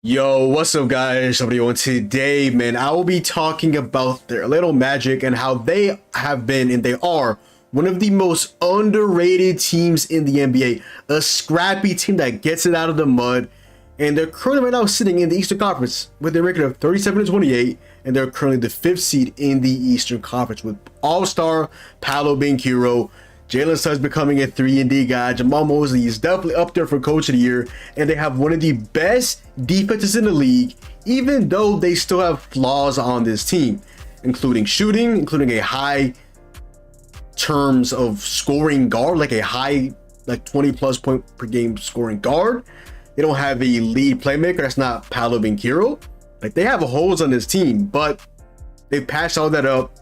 Yo, what's up guys? And today, man, I will be talking about their Orlando Magic and how they have been and they are one of the most underrated teams in the NBA. A scrappy team that gets it out of the mud. And they're currently right now sitting in the Eastern Conference with a record of 37-28. And they're currently the 5th seed in the Eastern Conference with All-Star Paolo Banchero. Jalen Suggs becoming a 3-and-D guy. Jamal Mosley is definitely up there for Coach of the Year. And they have one of the best defenses in the league, even though they still have flaws on this team, including shooting, including a high terms of scoring guard, like a high, like 20+ point per game scoring guard. They don't have a lead playmaker. That's not Paolo Banchero. Like, they have holes on this team, but they patched all that up.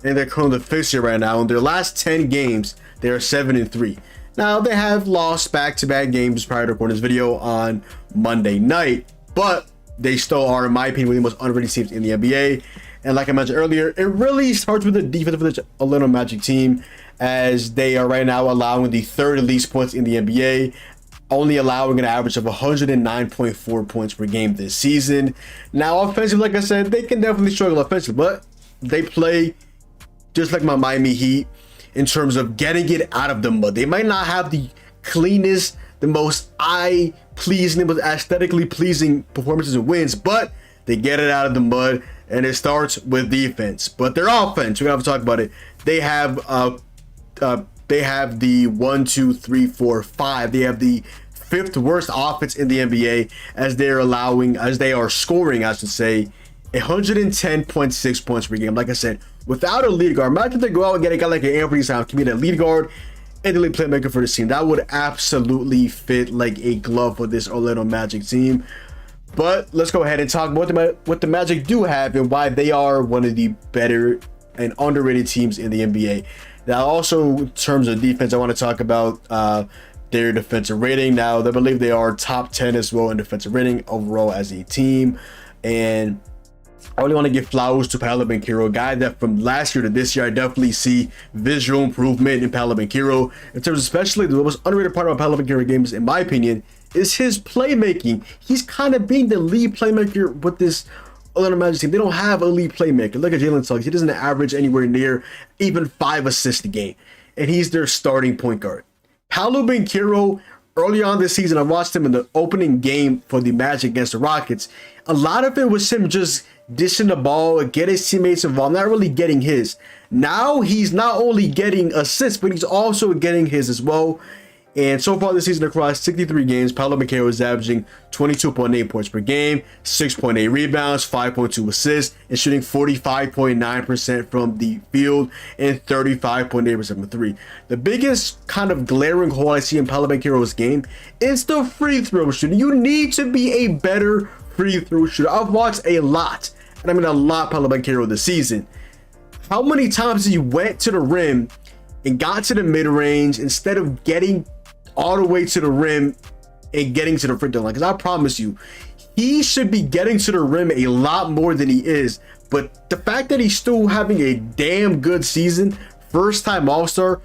And they're currently the 5th seed right now. In their last 10 games, they are 7-3. Now, they have lost back-to-back games prior to recording this video on Monday night, but they still are, in my opinion, one of the most underrated teams in the NBA. And like I mentioned earlier, it really starts with the defense for the Orlando Magic team, as they are right now allowing the 3rd least points in the NBA, only allowing an average of 109.4 points per game this season. Now, offensively, like I said, they can definitely struggle offensively, but they play just like my Miami Heat in terms of getting it out of the mud. They might not have the cleanest, the most eye-pleasing, the most aesthetically pleasing performances and wins, but they get it out of the mud, and it starts with defense. But their offense, we have to talk about it. They have the 1, 2, 3, 4, 5. They have the 5th worst offense in the NBA, as they are scoring, I should say, 110.6 points per game. Like I said, without a lead guard, imagine they go out and get a guy like an Anthony Simons, can be a lead guard and the lead playmaker for this team. That would absolutely fit like a glove for this Orlando Magic team. But let's go ahead and talk about what the Magic do have and why they are one of the better and underrated teams in the NBA. Now, also in terms of defense, I want to talk about their defensive rating. Now, I believe they are top 10 as well in defensive rating overall as a team. And I really want to give flowers to Paolo Banchero, a guy that from last year to this year, I definitely see visual improvement in Paolo Banchero. In terms of especially the most underrated part about Paolo Banchero games, in my opinion, is his playmaking. He's kind of being the lead playmaker with this Orlando Magic team. They don't have a lead playmaker. Look at Jalen Suggs. He doesn't average anywhere near even 5 assists a game, and he's their starting point guard. Paolo Banchero, early on this season, I watched him in the opening game for the Magic against the Rockets. A lot of it was him just dishing the ball, get his teammates involved, not really getting his. Now he's not only getting assists, but he's also getting his as well. And so far this season, across 63 games, Paolo Banchero is averaging 22.8 points per game, 6.8 rebounds, 5.2 assists, and shooting 45.9% from the field and 35.8% from 3. The biggest kind of glaring hole I see in Paolo Banchero's game is the free throw shooting. You need to be a better free throw shooter. I've watched a lot, and I mean a lot, Paolo Banchero this season. How many times he went to the rim and got to the mid-range instead of getting all the way to the rim and getting to the free throw line? Because I promise you, he should be getting to the rim a lot more than he is. But the fact that he's still having a damn good season, first-time All-Star,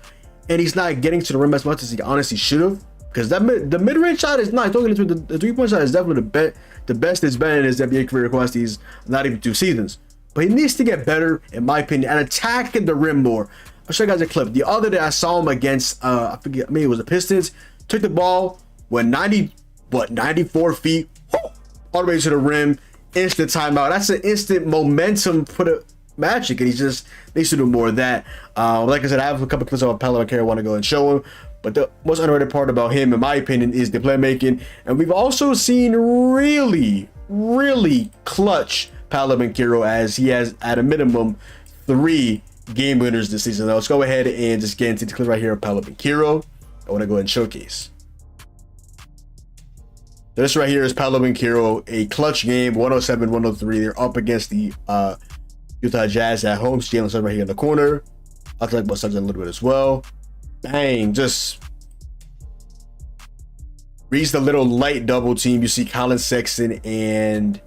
and he's not getting to the rim as much as he honestly should have, because the mid-range shot is nice. Don't get into it. The three-point shot is definitely the best it's been in his NBA career across these not even 2 seasons. But he needs to get better, in my opinion, at attacking the rim more. I'll show you guys a clip. The other day I saw him against, I forget, maybe it was the Pistons. Took the ball, went 94 feet, all the way to the rim, instant timeout. That's an instant momentum for the Magic, and he just needs to do more of that. Like I said, I have a couple clips of Paolo Banchero I want to go and show him. But the most underrated part about him, in my opinion, is the playmaking. And we've also seen really, really clutch Paolo Banchero, as he has, at a minimum, 3 game winners this season. Now let's go ahead and just get into the clip right here of Paolo Banchero. I want to go ahead and showcase. This right here is Paolo Banchero, a clutch game, 107-103. They're up against the Utah Jazz at home. Jalen Suggs right here in the corner. I'll talk about Suggs a little bit as well. Bang, just reads the little light double team. You see Colin Sexton and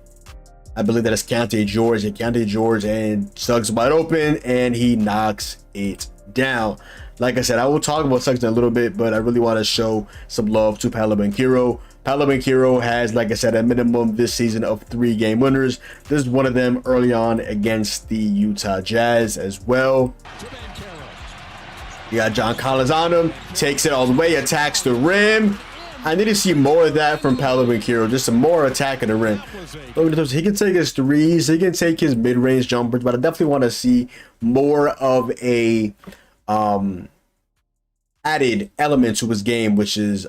I believe that is Keyonte George, and Suggs wide open, and he knocks it down. Like I said, I will talk about Suggs in a little bit, but I really want to show some love to Paolo Banchero. Paolo Banchero has, like I said, a minimum this season of 3 game winners. This is one of them early on against the Utah Jazz as well. You got John Collins on him, takes it all the way, attacks the rim. I need to see more of that from Paolo Banchero, just some more attack in the rim. He can take his threes, he can take his mid-range jumpers, but I definitely want to see more of a added element to his game, which is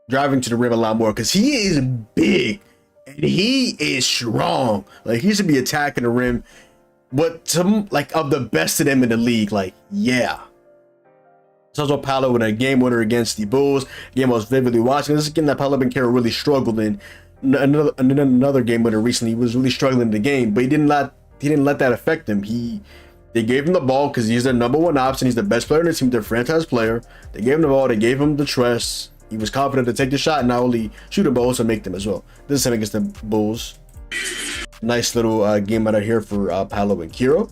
driving to the rim a lot more, because he is big and he is strong. Like, he should be attacking the rim, but some like of the best of them in the league. Like, yeah. It's also Paolo with a game winner against the Bulls. Game I was vividly watching. This is a game that Paolo Banchero really struggled in. Another game winner recently, he was really struggling in the game, but he didn't let that affect him. They gave him the ball because he's their number 1 option. He's the best player in the team, their franchise player. They gave him the ball. They gave him the trust. He was confident to take the shot and not only shoot them, but also make them as well. This is him against the Bulls. Nice little game out of here for Paolo Banchero.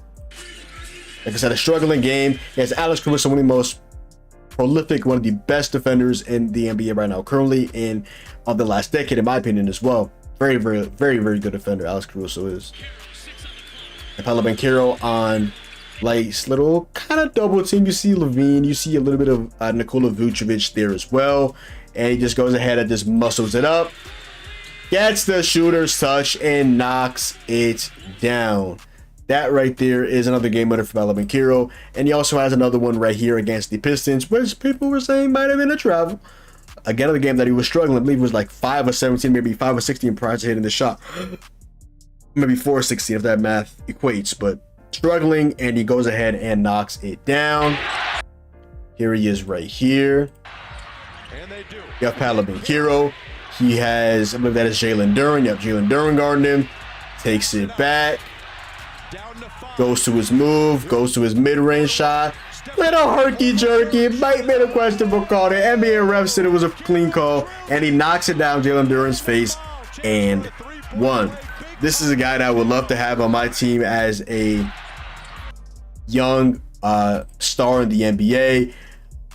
Like I said, a struggling game. He has Alex Caruso, one of the most prolific, one of the best defenders in the NBA right now, currently in of the last decade, in my opinion, as well. Very, very, very, very good defender, Alex Caruso is. And Paolo Banchero on nice little kind of double team. You see Levine, you see a little bit of Nikola Vucevic there as well, and he just goes ahead and just muscles it up, gets the shooter's touch, and knocks it down. That right there is another game winner for Paolo Banchero, and he also has another one right here against the Pistons, which people were saying might have been a travel. Again, another game that he was struggling. I believe it was like 5 or 17, maybe 5 or 16 prior to hitting the shot. Maybe 4 or 16 if that math equates, but struggling, and he goes ahead and knocks it down. Here he is right here. You have Paolo Banchero. He has, I believe that is Jalen Duren. You have Jalen Duren guarding him. Takes it back. Goes to his move. Goes to his mid-range shot. Little herky-jerky. Might be a questionable call. The NBA ref said it was a clean call, and he knocks it down Jalen Duren's face and one. This is a guy that I would love to have on my team as a young star in the NBA.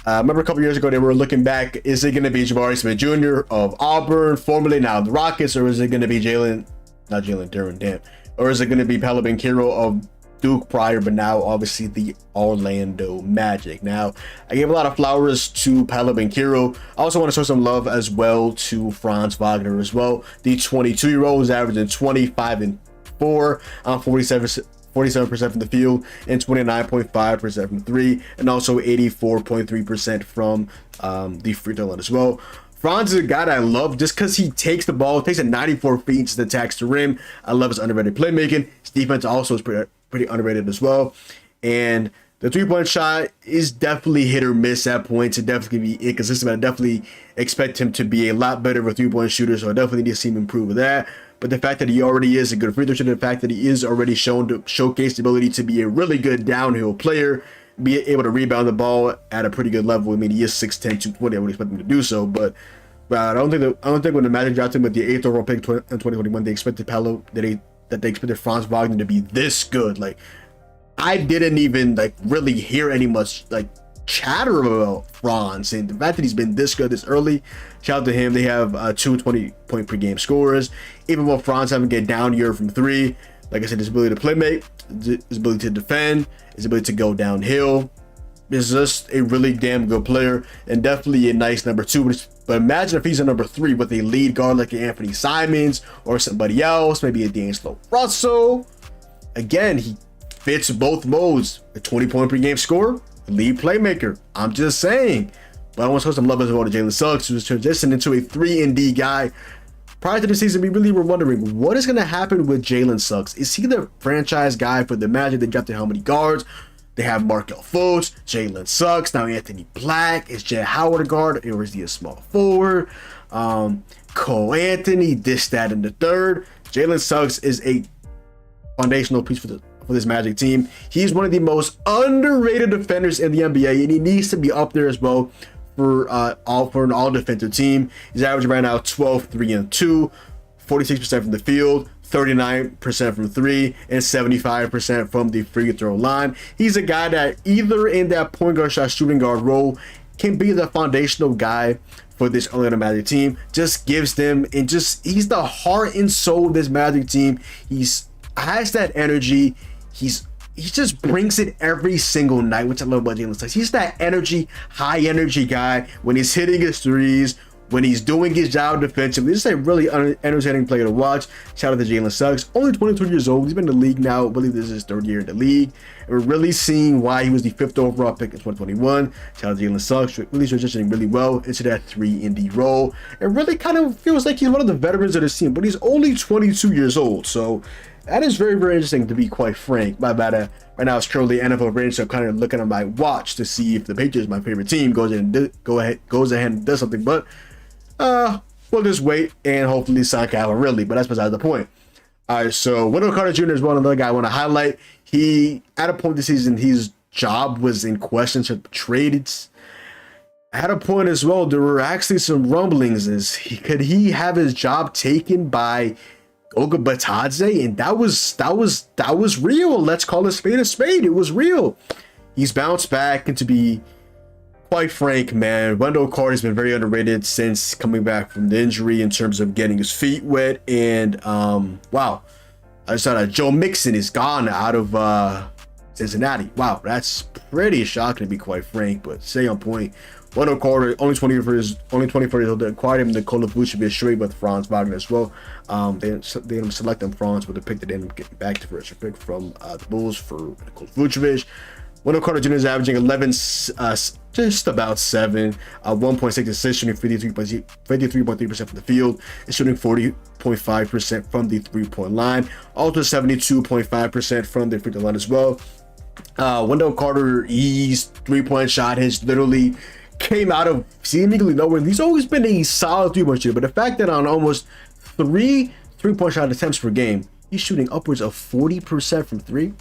I remember a couple years ago they were looking back, is it going to be Jabari Smith Jr. of Auburn, formerly now the Rockets, or is it going to be Jalen Duren, damn, or is it going to be Paolo Banchero of Duke prior, but now obviously the Orlando Magic? Now, I gave a lot of flowers to Paolo Banchero. I also want to show some love as well to Franz Wagner as well. The 22-year-old is averaging 25 and 4 on 47% from the field and 29.5% from 3, and also 84.3% from the free throw line as well. Franz is a guy that I love just because he takes the ball, takes it 94 feet, and just attacks the rim. I love his underrated playmaking. His defense also is pretty underrated as well. And the 3-point shot is definitely hit or miss at points. It definitely can be inconsistent. I definitely expect him to be a lot better of a 3-point shooter, so I definitely need to see him improve with that. But the fact that he already is a good free throw shooter, the fact that he is already shown to showcase the ability to be a really good downhill player, be able to rebound the ball at a pretty good level. I mean, he is 6'10", 220. I would expect him to do so, but I don't think when the Magic drafted him with the 8th overall pick in 2021, they expected Paolo that they expected Franz Wagner to be this good. Like, I didn't even like really hear any much like chatter about Franz, and the fact that he's been this good this early, shout out to him. They have 2 20-point per game scorers. Even while Franz having get down here from 3, like I said, his ability to play make, his ability to defend, his ability to go downhill, is just a really damn good player, and definitely a nice number 2. But imagine if he's a number 3 with a lead guard like Anthony Simons or somebody else, maybe a D'Angelo Russell. Again, he fits both modes: a 20-point per game scorer, a lead playmaker. I'm just saying. But I want to show some love as well to Jalen Suggs, who's transitioned into a 3-and-D guy. Prior to the season, we really were wondering what is going to happen with Jalen Suggs. Is he the franchise guy for the Magic? They drafted how many guards? They have Markelle Fultz, Jalen Suggs, now Anthony Black. Is Jett Howard a guard, or is he a small forward? Cole Anthony, this, that, and the third. Jalen Suggs is a foundational piece for this Magic team. He's one of the most underrated defenders in the NBA, and he needs to be up there as well for an all defensive team. He's averaging right now 12, 3, and 2, 46% from the field, 39% from 3, and 75% from the free throw line. He's a guy that either in that point guard / shooting guard role can be the foundational guy for this Orlando Magic team. Just gives them, and just he's the heart and soul of this Magic team. He's has that energy. He just brings it every single night, which I love about Jalen Suggs. He's that energy, high energy guy when he's hitting his threes, when he's doing his job defensively. This is a really entertaining player to watch. Shout out to Jalen Suggs. Only 22 years old. He's been in the league now. I believe this is his third year in the league. And we're really seeing why he was the 5th overall pick in 2021. Shout out to Jalen Suggs. Really transitioning really well into that 3-and-D role. It really kind of feels like he's one of the veterans of this team, but he's only 22 years old. So that is very, very interesting, to be quite frank. Right now it's currently NFL range, so I'm kind of looking at my watch to see if the Patriots, my favorite team, goes ahead and does something. But we'll just wait and hopefully sign Calvin Ridley, but that's beside the point. All right, so Wendell Carter Jr. is one other guy I want to highlight. He, at a point this season, his job was in question, so traded. At a point as well, there were actually some rumblings. Could he have his job taken by Goga Batadze? And that was real. Let's call a spade a spade. It was real. He's bounced back, and to be quite frank, man, Wendell Carter's been very underrated since coming back from the injury in terms of getting his feet wet. And wow, I just saw that Joe Mixon is gone out of Cincinnati. Wow, that's pretty shocking, to be quite frank, but stay on point. Wendell Carter, only 24 years old. They acquired him. Nikola Vucevic straight with Franz Wagner as well. They didn't select him Franz with the pick that they ended up getting back to first pick from the Bulls for Nikola Vucevic. Wendell Carter Jr. is averaging 11, just about 7, 1.6 assists, shooting 53.3% from the field, and shooting 40.5% from the three-point line. Also 72.5% from the free throw line as well. Wendell Carter, his three-point shot has literally came out of seemingly nowhere. He's always been a solid three-point shooter, but the fact that on almost 3 three-point shot attempts per game, he's shooting upwards of 40% from 3.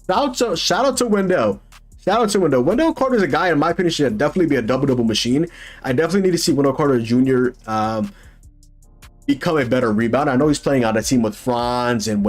Shout out to Wendell. Wendell Carter is a guy, in my opinion, should definitely be a double-double machine. I definitely need to see Wendell Carter Jr. Become a better rebounder. I know he's playing on a team with Franz and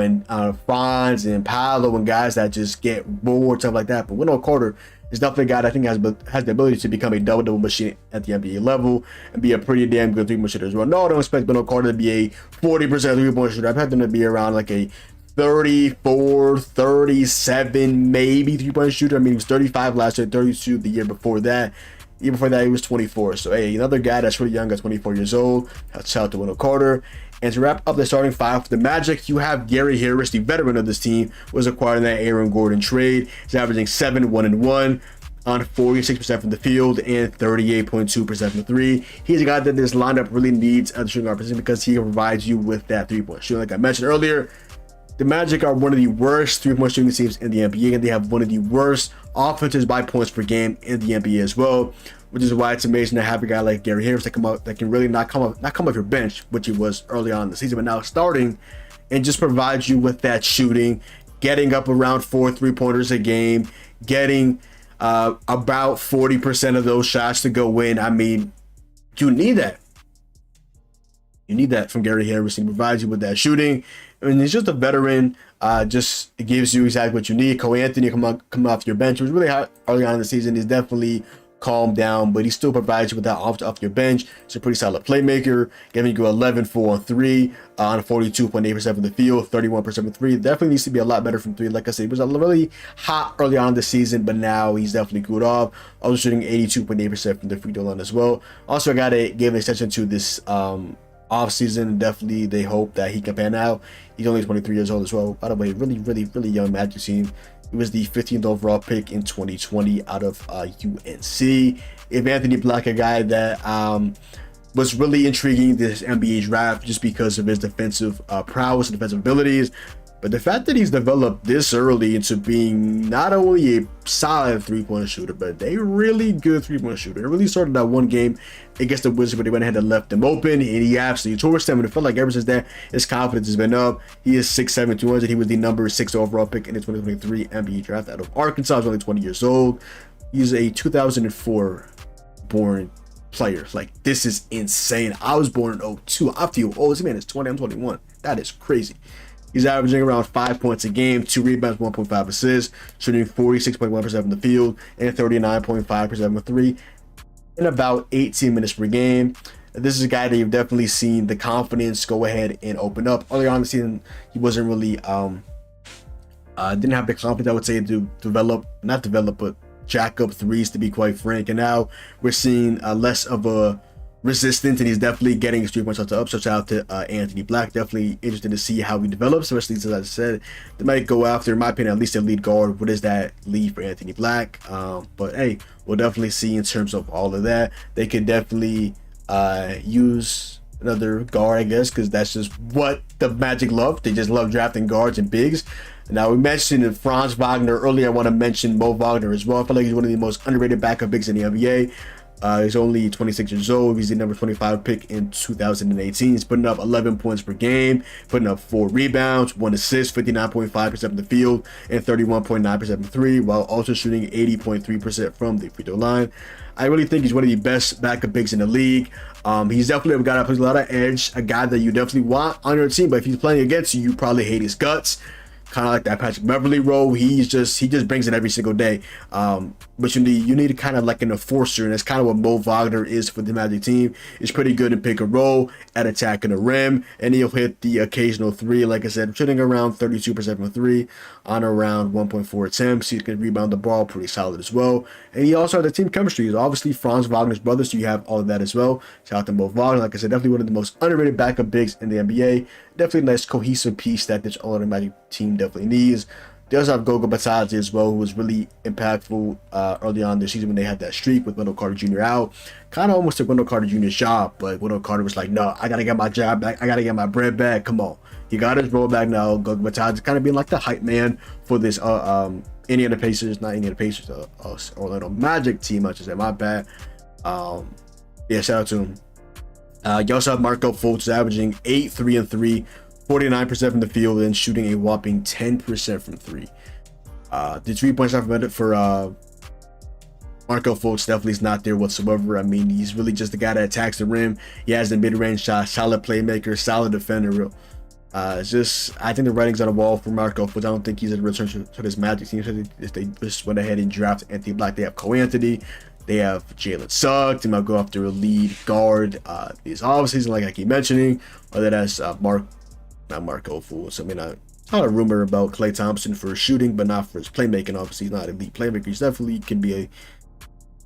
Franz and Paolo and guys that just get bored, stuff like that. But Wendell Carter is definitely a guy that I think has the ability to become a double-double machine at the NBA level and be a pretty damn good three-point shooter as well. No, I don't expect Wendell Carter to be a 40% three-point shooter. I've had him to be around like a 34, 37, maybe three-point shooter. I mean, he was 35 last year, 32 the year before that. Year before that, he was 24. So, hey, another guy that's really young at 24 years old. Shout out to Wendell Carter. And to wrap up the starting five for the Magic, you have Gary Harris, the veteran of this team, was acquired in that Aaron Gordon trade. He's averaging 7, 1, and 1 on 46% from the field and 38.2% from the three. He's a guy that this lineup really needs at the shooting guard position because he provides you with that three-point shooting. Like I mentioned earlier, the Magic are one of the worst three-point shooting teams in the NBA, and they have one of the worst offenses by points per game in the NBA as well, which is why it's amazing to have a guy like Gary Harris that can really not come off your bench, which he was early on in the season, but now starting and just provides you with that shooting, getting up around 4 3-pointers a game, getting about 40% of those shots to go in. I mean, you need that. You need that from Gary Harris. He provides you with that shooting. I mean, he's just a veteran. Just it gives you exactly what you need. Cole Anthony come off your bench. It was really hot early on in the season. He's definitely calmed down, but he still provides you with that off your bench. He's a pretty solid playmaker, giving you 11, 4 on 3 on 42.8% from the field, 31% from 3. Definitely needs to be a lot better from 3. Like I said, he was really hot early on in the season, but now he's definitely cooled off. Also shooting 82.8% from the free throw line as well. Also, I got to give an extension to this off season. Definitely they hope that he can pan out. He's only 23 years old as well. By the way, really young Magic team. He was the 15th overall pick in 2020 out of UNC. If Anthony Black, a guy that was really intriguing this NBA draft just because of his defensive prowess and defensive abilities. But the fact that he's developed this early into being not only a solid three-point shooter, but a really good three-point shooter. It really started that one game against the Wizards, but they went ahead and left him open, and he absolutely torched them. And it felt like ever since then, his confidence has been up. He is 6'7", 200. He was the number 6 overall pick in the 2023 NBA draft out of Arkansas. He's only 20 years old. He's a 2004 born player. Like, this is insane. I was born in 02. I feel old. This man is 20. I'm 21. That is crazy. He's averaging around 5 points a game, 2 rebounds, 1.5 assists, shooting 46.1% from the field and 39.5% from 3 in about 18 minutes per game. This is a guy that you've definitely seen the confidence go ahead and open up. Earlier on in the season, he wasn't really didn't have the confidence, I would say, to not develop, but jack up threes, to be quite frank. And now we're seeing less of a resistance, and he's definitely getting his 3-point shots up. So shout out to Anthony Black. Definitely interested to see how he develops, especially since, as I said, they might go after, in my opinion, at least a lead guard. What is that lead for Anthony Black? But hey, we'll definitely see in terms of all of that. They could definitely use another guard, I guess, because that's just what the Magic love. They just love drafting guards and bigs. Now, we mentioned Franz Wagner earlier. I want to mention Mo Wagner as well. I feel like he's one of the most underrated backup bigs in the NBA. He's only 26 years old. He's the number 25 pick in 2018. He's putting up 11 points per game, putting up 4 rebounds, 1 assist, 59.5% from the field, and 31.9% from 3, while also shooting 80.3% from the free throw line. I really think he's one of the best backup bigs in the league. He's definitely a guy that plays a lot of edge, a guy that you definitely want on your team, but if he's playing against you, you probably hate his guts. Kind of like that Patrick Beverly role. He just brings it every single day. But you need kind of like an enforcer, and that's kind of what Mo Wagner is for the Magic team. He's pretty good in pick and roll, at attacking the rim, and he'll hit the occasional 3. Like I said, shooting around 32% from 3 on around 1.4 attempts. He can rebound the ball pretty solid as well. And he also has the team chemistry. He's obviously Franz Wagner's brother, so you have all of that as well. Shout out to Mo Wagner. Like I said, definitely one of the most underrated backup bigs in the NBA. Definitely a nice cohesive piece that this all Magic team definitely needs. They also have Goga Bitadze as well, who was really impactful early on this season when they had that streak with Wendell Carter Jr. out. Kind of almost took Wendell Carter Jr.'s job, but Wendell Carter was like, no, I got to get my job back. I got to get my bread back. Come on. He got his role back now. Goga Bitadze kind of being like the hype man for this Orlando Magic team, I should say. My bad. Yeah, shout out to him. You also have Markelle Fultz averaging 8, 3, and 3. 49% from the field and shooting a whopping 10% from 3. The 3-point shot for Markelle Fultz definitely is not there whatsoever. I mean, he's really just the guy that attacks the rim. He has the mid-range shot, solid playmaker, solid defender. It's just, I think the writing's on the wall for Markelle Fultz. I don't think he's a return to this Magic team. So they just went ahead and drafted Anthony Black. They have Cole Anthony. They have Jalen Suggs. They might go after a lead guard. These offseason, like I keep mentioning, or that has Markelle Fultz. I mean, I saw a rumor about Klay Thompson for shooting, but not for his playmaking. Obviously, he's not an elite playmaker. He's definitely can be a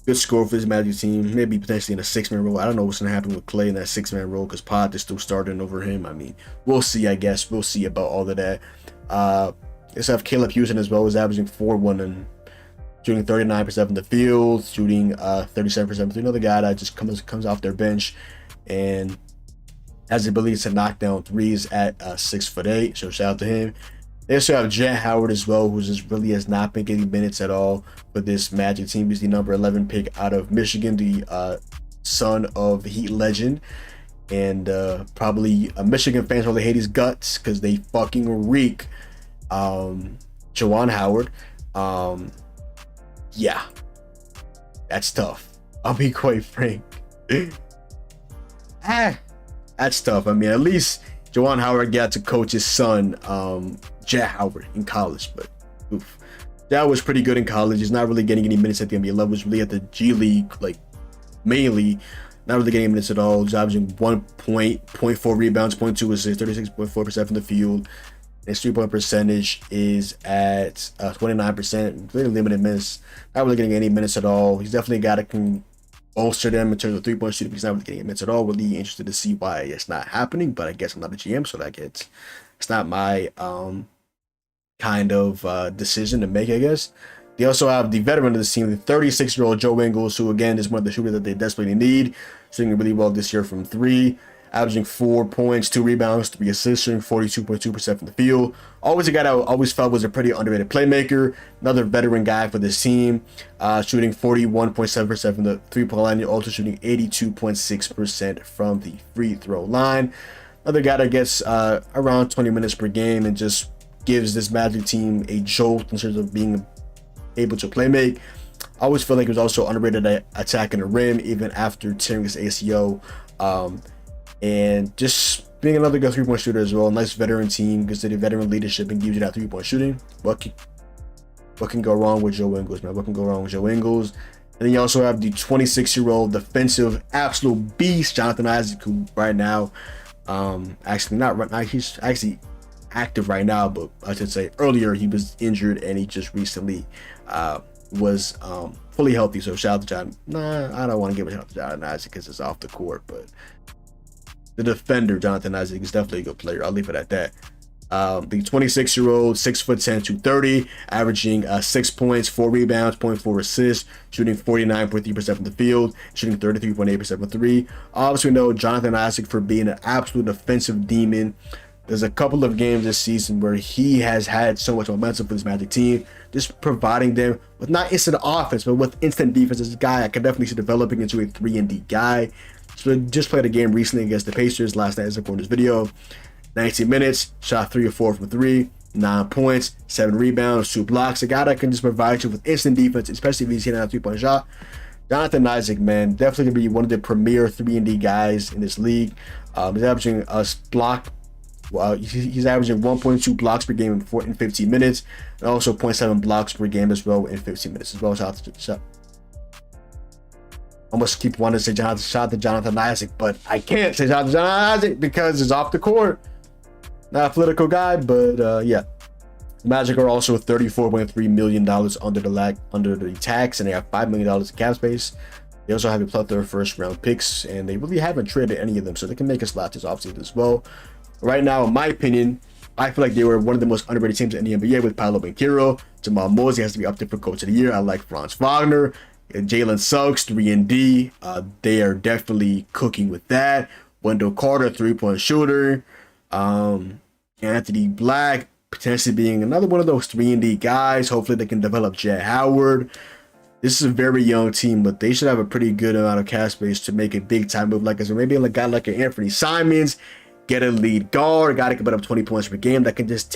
good scorer for his Magic team. Maybe potentially in a 6-man role. I don't know what's going to happen with Klay in that 6-man role because Pod is still starting over him. I mean, we'll see, I guess. We'll see about all of that. Let's have Caleb Houston as well. He's averaging 4-1 and shooting 39% from the field, shooting 37% from 3. Another guy that just comes off their bench and has the ability to knock down threes at 6'8", so shout out to him. They also have Jett Howard as well, who just really has not been getting minutes at all for this Magic team. He's the number 11 pick out of Michigan, the son of Heat legend, and probably Michigan fans really hate his guts because they fucking reek. Juwan Howard, yeah, that's tough. I'll be quite frank. That's tough. I mean, at least Juwan Howard got to coach his son, Jett Howard, in college. But oof, that was pretty good in college. He's not really getting any minutes at the NBA level. He's really at the G League, like mainly, not really getting minutes at all. He's averaging 1 point, 0.4 rebounds, 0.2 assists, 36.4% from the field. His 3-point percentage is at 29%. Very limited minutes. Not really getting any minutes at all. He's definitely a guy that can bolster them in terms of 3-point shooting. He's not really getting minutes at all. Really interested to see why it's not happening, but I guess I'm not a GM, so that it's not my kind of decision to make, I guess. They also have the veteran of the team, the 36-year-old Joe Ingles, who again is one of the shooters that they desperately need. Shooting really well this year from 3, averaging 4 points, 2 rebounds, 3 assists, shooting 42.2% from the field. Always a guy that I always felt was a pretty underrated playmaker. Another veteran guy for this team, shooting 41.7% from the 3-point line. You're also shooting 82.6% from the free throw line. Another guy that gets around 20 minutes per game and just gives this Magic team a jolt in terms of being able to play make. I always feel like he was also underrated at attacking the rim even after tearing his ACL. And just being another good 3-point shooter as well. Nice veteran team, considered veteran leadership, and gives you that 3-point shooting. What can go wrong with Joe Ingles, man? What can go wrong with Joe Ingles? And then you also have the 26-year-old defensive absolute beast, Jonathan Isaac, who right now, actually not right now, he's actually active right now, but I should say earlier he was injured and he just recently was fully healthy. So shout out to John. I don't want to give a shout out to Jonathan Isaac because it's off the court, but the defender Jonathan Isaac is definitely a good player. I'll leave it at that. The 26-year-old, 6'10", 230, averaging 6 points, 4 rebounds, 0.4 assists, shooting 49.3% from the field, shooting 33.8% from 3. Obviously, we know Jonathan Isaac for being an absolute defensive demon. There's a couple of games this season where he has had so much momentum for this Magic team, just providing them with not instant offense, but with instant defense. This guy I can definitely see developing into a 3-and-D guy. So just played a game recently against the Pacers last night as I recorded this video. 19 minutes, shot 3 or 4 from 3, 9 points, 7 rebounds, 2 blocks. A guy that can just provide you with instant defense, especially if he's hitting a 3-point shot. Jonathan Isaac, man, definitely going to be one of the premier 3-and-D guys in this league. He's averaging a block. Well, he's averaging 1.2 blocks per game in 15 minutes, and also 0.7 blocks per game as well in 15 minutes as well. Shout out to I almost keep wanting to say shout out to Jonathan Isaac, but I can't say shout out to Jonathan Isaac because it's off the court. Not a political guy, but yeah. Magic are also $34.3 million under the tax, and they have $5 million in cap space. They also have a plethora of first-round picks, and they really haven't traded any of them, so they can make a slot this offseason as well. Right now, in my opinion, I feel like they were one of the most underrated teams in the NBA with Paolo Banchero. Jamal Mosley has to be up there for Coach of the Year. I like Franz Wagner. Jalen Suggs, 3-and-D. They are definitely cooking with that. Wendell Carter, 3-point shooter. Anthony Black, potentially being another one of those 3-and-D guys. Hopefully they can develop Jett Howard. This is a very young team, but they should have a pretty good amount of cap space to make a big-time move. Like I said, maybe a guy like an Anthony Simons, get a lead guard, a guy that can put up 20 points per game that can just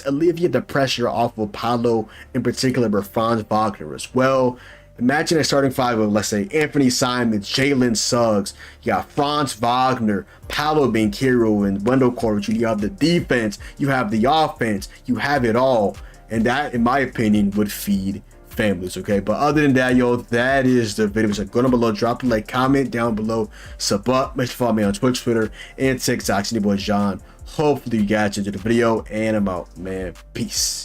alleviate the pressure off of Paolo, in particular, but Franz Wagner as well. Imagine a starting five of, let's say, Anthony Simons, Jalen Suggs, you got Franz Wagner, Paolo Banchero, and Wendell Carter. You have the defense, you have the offense, you have it all. And that, in my opinion, would feed families, okay? But other than that, yo, that is the video. So go down below, drop a like, comment down below, sub up, make sure to follow me on Twitch, Twitter, and TikTok. It's your boy John. Hopefully you guys enjoyed the video, and I'm out, man. Peace.